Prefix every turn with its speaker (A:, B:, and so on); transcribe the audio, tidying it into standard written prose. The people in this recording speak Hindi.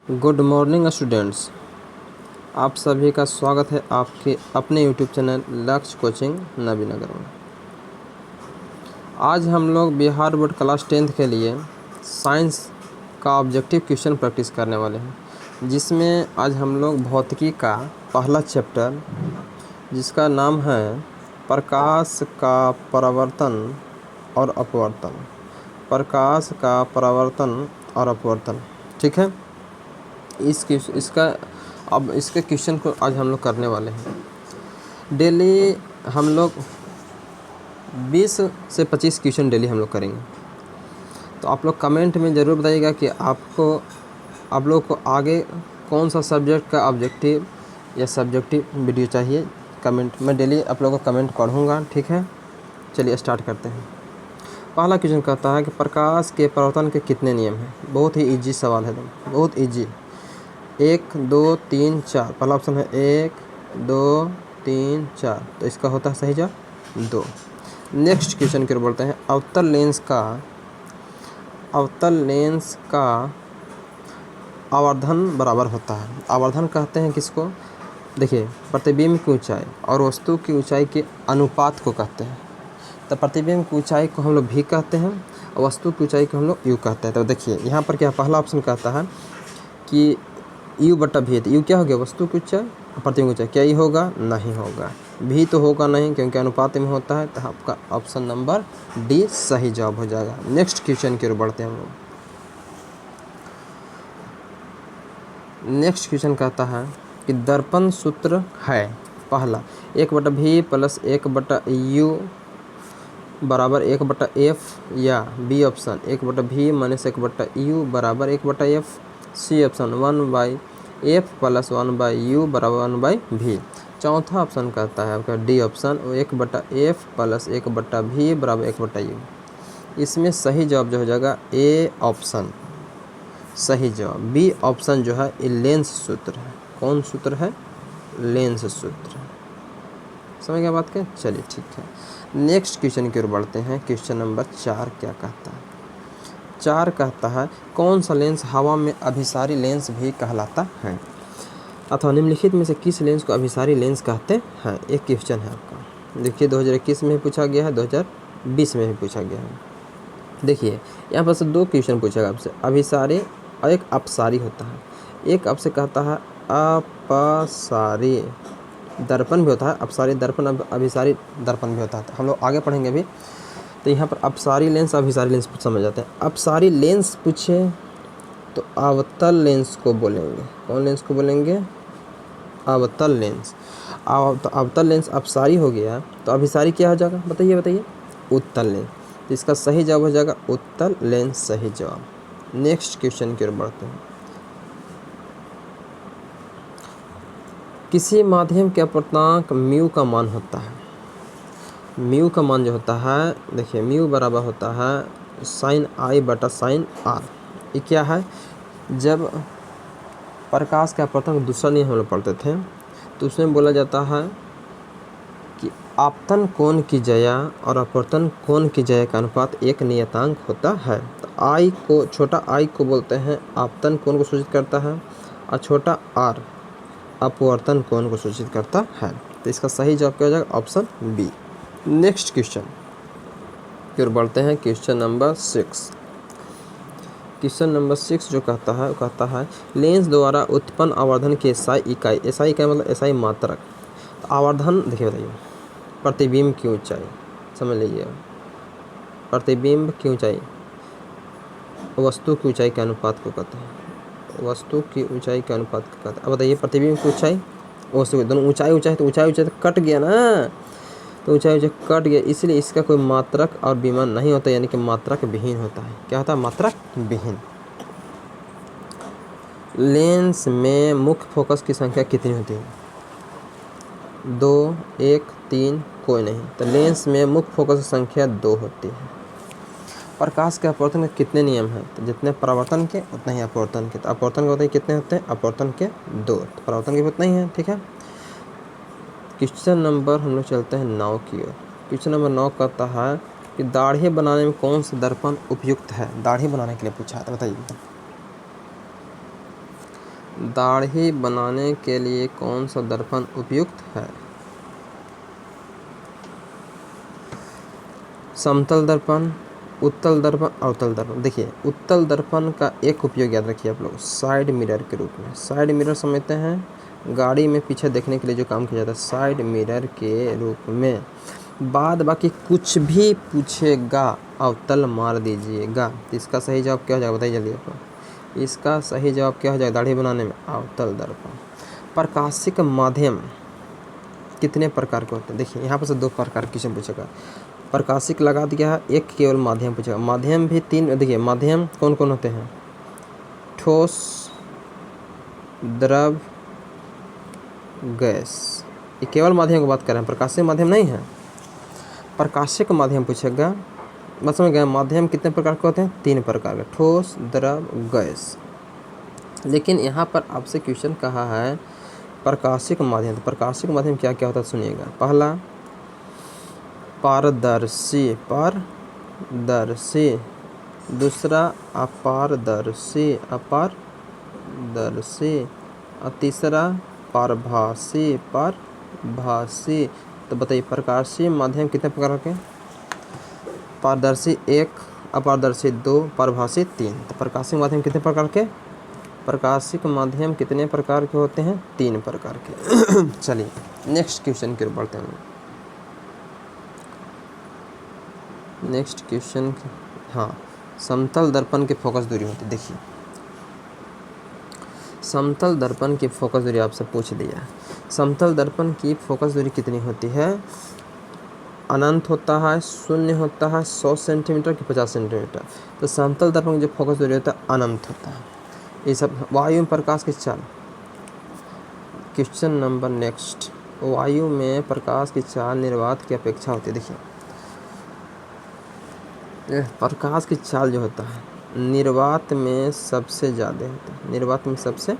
A: Good morning students. आप सभी का स्वागत है आपके अपने यूट्यूब चैनल लक्ष्य कोचिंग नबीनगर में। आज हम लोग बिहार बोर्ड क्लास 10th के लिए साइंस का ऑब्जेक्टिव क्वेश्चन प्रैक्टिस करने वाले हैं, जिसमें आज हम लोग भौतिकी का पहला चैप्टर जिसका नाम है प्रकाश का परावर्तन और अपवर्तन। प्रकाश का परावर्तन और अपवर्तन, ठीक है। इसके क्वेश्चन को आज हम लोग करने वाले हैं। डेली हम लोग 20 से 25 क्वेश्चन डेली हम लोग करेंगे। तो आप लोग कमेंट में ज़रूर बताइएगा कि आप लोग को आगे कौन सा सब्जेक्ट का ऑब्जेक्टिव या सब्जेक्टिव वीडियो चाहिए। कमेंट में डेली आप लोगों को कमेंट पढ़ूँगा, ठीक है। चलिए स्टार्ट करते हैं। पहला क्वेश्चन कहता है कि प्रकाश के परावर्तन के कितने नियम हैं। बहुत ही ईजी सवाल है, बहुत ईजी। 1 2 3 4। पहला ऑप्शन है 1 2 3 4, तो इसका होता है सही जवाब 2। नेक्स्ट क्वेश्चन की ओर बढ़ते हैं। अवतल लेंस का आवर्धन बराबर होता है। आवर्धन कहते हैं किसको? देखिए, प्रतिबिंब की ऊंचाई और वस्तु की ऊंचाई के अनुपात को कहते हैं। तो प्रतिबिंब की ऊंचाई को हम लोग भी कहते हैं और वस्तु की ऊंचाई को हम लोग यू कहते हैं। तो देखिए यहाँ पर क्या पहला ऑप्शन कहता है कि यू बटा भी। तो यू क्या हो गया? वस्तु की ऊंचाई, प्रतिबिंब ऊंचाई। क्या ये होगा? नहीं होगा। भी तो होगा नहीं, क्योंकि अनुपात में होता है। तो आपका ऑप्शन नंबर डी सही जवाब हो जाएगा। नेक्स्ट क्वेश्चन की ओर बढ़ते हैं हम लोग। नेक्स्ट क्वेश्चन कहता है कि दर्पण सूत्र है पहला 1/v प्लस 1/u बराबर 1/f, या B option 1/v minus 1/u बराबर 1/f, C option 1/f plus 1/u बराबर 1/v। चौथा ऑप्शन कहता है आपका D option 1/f plus 1/v बराबर 1/u। इसमें सही जवाब जो हो जाएगा ए ऑप्शन सही जवाब। बी ऑप्शन जो है ये लेंस सूत्र है। कौन सूत्र है? लेंस सूत्र। समझ गया बात के? चलिए ठीक है। नेक्स्ट क्वेश्चन की ओर बढ़ते हैं। क्वेश्चन नंबर 4 क्या कहता है? 4 कहता है कौन सा लेंस हवा में अभिसारी लेंस भी कहलाता है, अथवा निम्नलिखित में से किस लेंस को अभिसारी लेंस कहते हैं। एक क्वेश्चन है आपका। देखिए 2021 में भी पूछा गया है, 2020 में भी पूछा गया है। देखिए यहाँ पर से 2 क्वेश्चन पूछेगा आपसे, अभिसारी और एक अपसारी होता है। एक आपसे कहता है अपसारी दर्पण भी होता है, अपसारी दर्पण, अभिसारी दर्पण भी होता है। तो हम लोग आगे पढ़ेंगे अभी। तो यहाँ पर अपसारी लेंस अभिसारी लेंस समझ जाते हैं। अपसारी लेंस पूछे तो अवतल लेंस को बोलेंगे। कौन लेंस को बोलेंगे? अवतल लेंस। तो अवतल लेंस अपसारी हो गया, तो अभिसारी क्या हो जाएगा? बताइए। उत्तल लेंस। तो इसका सही जवाब हो जाएगा उत्तल लेंस सही जवाब। नेक्स्ट क्वेश्चन की ओर बढ़ते हैं। किसी माध्यम के अपवर्तनांक म्यू का मान होता है। म्यू का मान जो होता है, देखिए म्यू बराबर होता है साइन आई बटा साइन आर। ये क्या है? जब प्रकाश का अपवर्तन दूसरा नियम हम लोग पढ़ते थे, तो उसमें बोला जाता है कि आपतन कोण की जया और अपवर्तन कोण की जया का अनुपात एक नियतांक होता है। तो आई को, छोटा आई को बोलते हैं आपतन कोण को सूचित करता है, और छोटा आर अपवर्तन कोण को सूचित करता है। तो इसका सही जवाब क्या हो जाएगा? Option B. नेक्स्ट क्वेश्चन की ओर बढ़ते हैं। Question number 6। क्वेश्चन नंबर 6 जो कहता है, वो कहता है लेंस द्वारा उत्पन्न आवर्धन की एसआई इकाई। एसआई इकाई मतलब एसआई मात्रक। तो आवर्धन देखिए, बताइए प्रतिबिंब की ऊंचाई, समझ लीजिए। प्रतिबिंब की ऊंचाई वस्तु की ऊंचाई के अनुपात को कहते हैं। वस्तु की ऊंचाई के अनुपात को कहते हैं। अब बताइए प्रतिबिंब की ऊंचाई, वस्तु की, दोनों ऊंचाई तो ऊंचाई तो कट गया ना। तो ऊंचाई कट गया, इसलिए इसका कोई मात्रक और विमान नहीं होता, यानी कि मात्रक विहीन होता है। क्या होता है? मात्रक विहीन। लेंस में मुख्य फोकस की संख्या कितनी होती है? 2 1 3 कोई नहीं। तो लेंस में मुख्य फोकस की संख्या 2 होती है। प्रकाश के अपवर्तन के कितने नियम हैं? तो जितने परावर्तन के उतने ही अपवर्तन के। तो अपवर्तन के बताइए कितने होते हैं? अपवर्तन के 2, तो परावर्तन के उतना ही है, ठीक है। क्वेश्चन नंबर हम लोग चलते हैं 9 की ओर। क्वेश्चन नंबर 9 कहता है कि दाढ़ी बनाने में कौन सा दर्पण उपयुक्त है? दाढ़ी बनाने के लिए पूछा है, तो बताइए। दाढ़ी बनाने के लिए कौन सा दर्पण उपयुक्त है? समतल दर्पण, उत्तल दर्पण, अवतल दर्पण। देखिए उत्तल दर्पण का एक उपयोग याद रखिए आप लोग, साइड मिरर के रूप में। साइड मिरर समझते हैं, गाड़ी में पीछे देखने के लिए जो काम किया जाता है, साइड मिरर के रूप में। बाद बाकी कुछ भी पूछेगा अवतल मार दीजिएगा। तो इसका सही जवाब क्या हो जाएगा बताइए जल्दी आप। इसका सही जवाब क्या हो जाएगा दाढ़ी बनाने में? अवतल दर्पण। प्रकाशिक माध्यम कितने प्रकार के होते हैं? देखिए यहाँ पर से 2 प्रकार की क्वेश्चन पूछेगा। प्रकाशिक लगा दिया है, एक केवल माध्यम पूछेगा। माध्यम भी 3, देखिए माध्यम कौन कौन होते हैं? ठोस, द्रव, गैस। ये केवल माध्यम की बात कर रहे हैं, प्रकाशिक माध्यम नहीं है। प्रकाशिक माध्यम पूछेगा, बस समझ गए। माध्यम कितने प्रकार के होते हैं? 3 प्रकार के, ठोस, द्रव, गैस। लेकिन यहाँ पर आपसे क्वेश्चन कहा है प्रकाशिक माध्यम। तो प्रकाशिक माध्यम क्या क्या होता है सुनिएगा। पहला पारदर्शी, पारदर्शी। दूसरा अपारदर्शी, अपारदर्शी। और तीसरा पारभासी, पारभासी। तो बताइए प्रकाशीय माध्यम कितने प्रकार के? पारदर्शी 1, अपारदर्शी 2, पारभासी 3। तो प्रकाशिक माध्यम कितने प्रकार के? प्रकाशिक माध्यम कितने प्रकार के होते हैं? 3 प्रकार के। चलिए नेक्स्ट क्वेश्चन की ओर बढ़ते हैं। नेक्स्ट क्वेश्चन, हाँ, समतल दर्पण की फोकस दूरी होती है। देखिए समतल दर्पण की फोकस दूरी आपसे पूछ दिया है। समतल दर्पण की फोकस दूरी कितनी होती है? अनंत होता है, शून्य होता है, 100 सेंटीमीटर की 50 सेंटीमीटर। तो समतल दर्पण की जो फोकस दूरी होता है अनंत होता है। ये सब वायु में प्रकाश की चाल। क्वेश्चन नंबर नेक्स्ट, वायु में प्रकाश की चाल निर्वात की अपेक्षा होती है। देखिए प्रकाश की चाल जो होता है निर्वात में सबसे ज़्यादा होता है। निर्वात में सबसे